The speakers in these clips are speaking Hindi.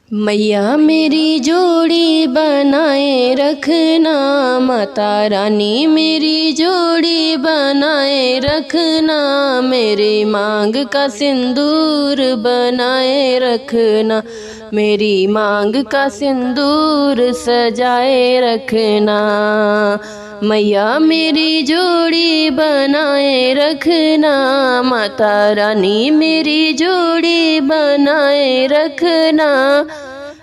मैया मेरी जोड़ी बनाए रखना, माता रानी मेरी जोड़ी बनाए रखना, मेरी मांग का सिंदूर बनाए रखना, मेरी मांग का सिंदूर सजाए रखना। मैया मेरी जोड़ी बनाए रखना, माता रानी मेरी जोड़ी बनाए रखना,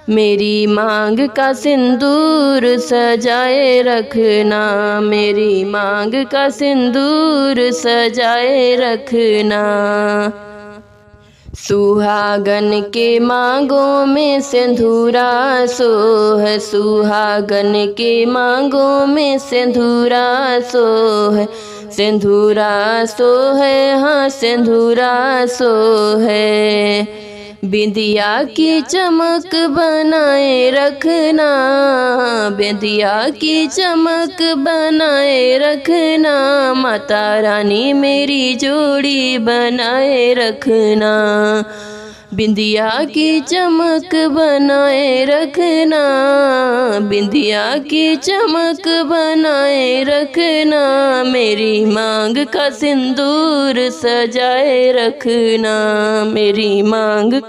मेरी मांग का सिंदूर सजाए रखना, मेरी मांग का सिंदूर सजाए रखना। सुहागन के मांगों में सिंदूरा सोह, सुहागन के मांगों में सिंदूरा सोह, सिंदूरा सोह, हाँ सिंदूरा सोह। बिंदिया की चमक बनाए रखना, बिंदिया की चमक बनाए रखना, माता रानी मेरी जोड़ी बनाए रखना, बिंदिया की चमक बनाए रखना, बिंदिया की चमक बनाए रखना, मेरी मांग का सिंदूर सजाए रखना, मेरी मांग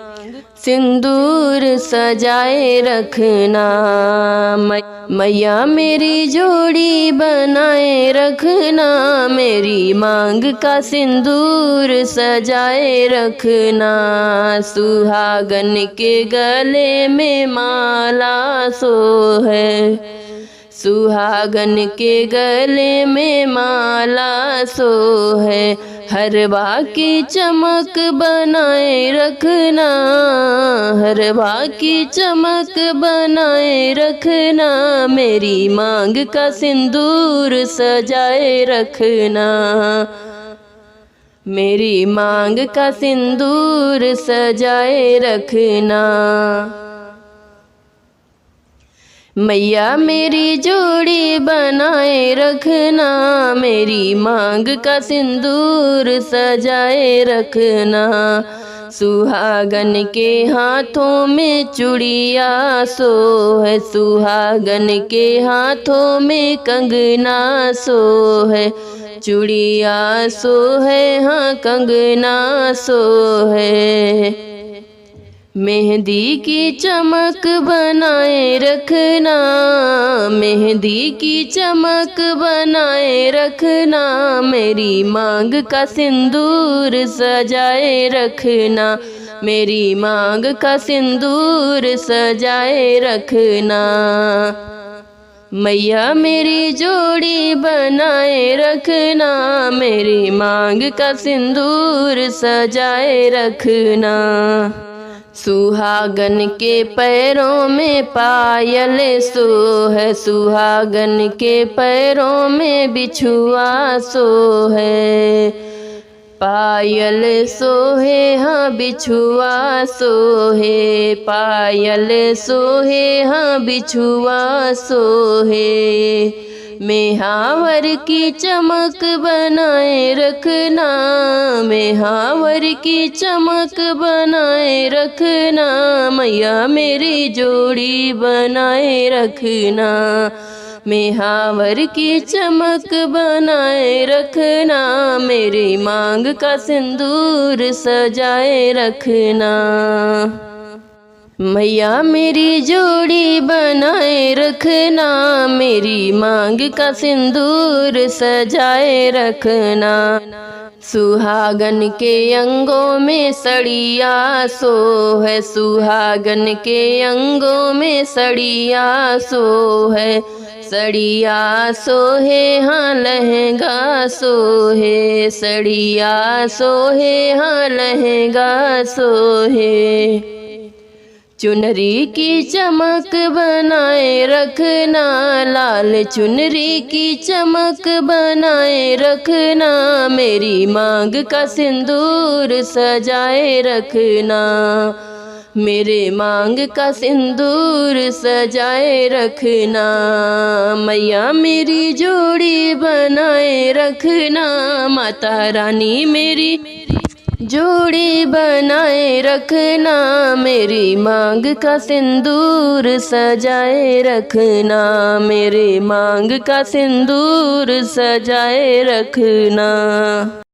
सिंदूर सजाए रखना। मैया मेरी जोड़ी बनाए रखना, मेरी मांग का सिंदूर सजाए रखना। सुहागन के गले में माला सोहे, सुहागन के गले में माला सोहे, हरवा की चमक बनाए रखना, हरवा की चमक बनाए रखना, मेरी मांग का सिंदूर सजाए रखना, मेरी मांग का सिंदूर सजाए रखना। मैया मेरी जोड़ी बनाए रखना, मेरी मांग का सिंदूर सजाए रखना। सुहागन के हाथों में चूड़िया सोहे, सुहागन के हाथों में कंगना सोहे, चूड़िया सोहे, हाँ कंगना सोहे। मेहंदी की चमक बनाए रखना, मेहंदी की चमक बनाए रखना, मेरी मांग का सिंदूर सजाए रखना, मेरी मांग का सिंदूर सजाए रखना। मैया मेरी जोड़ी बनाए रखना, मेरी मांग का सिंदूर सजाए रखना। सुहागन के पैरों में पायल सोहे, सुहागन के पैरों में बिछुआ सोहे, पायल सोहे, हाँ बिछुआ सोहे, पायल सोहे, हाँ बिछुआ सोहे। मेहावर की चमक बनाए रखना, मेहावर की चमक बनाए रखना, मैया मेरी जोड़ी बनाए रखना, मेहावर की चमक बनाए रखना, मेरी मांग का सिंदूर सजाए रखना। मैया मेरी जोड़ी बनाए रखना, मेरी मांग का सिंदूर सजाए रखना। सुहागन के अंगों में सड़िया सोहे, सुहागन के अंगों में सड़िया सोहे, सड़िया सोहे, हाँ लहंगा सोहे, सड़िया सोहे, हाँ लहंगा सोहे। चुनरी की चमक बनाए रखना, लाल चुनरी की चमक बनाए रखना, मेरी मांग का सिंदूर सजाए रखना, मेरे मांग का सिंदूर सजाए रखना। मैया मेरी जोड़ी बनाए रखना, माता रानी मेरी जोड़ी बनाए रखना, मेरी मांग का सिंदूर सजाए रखना, मेरे मांग का सिंदूर सजाए रखना।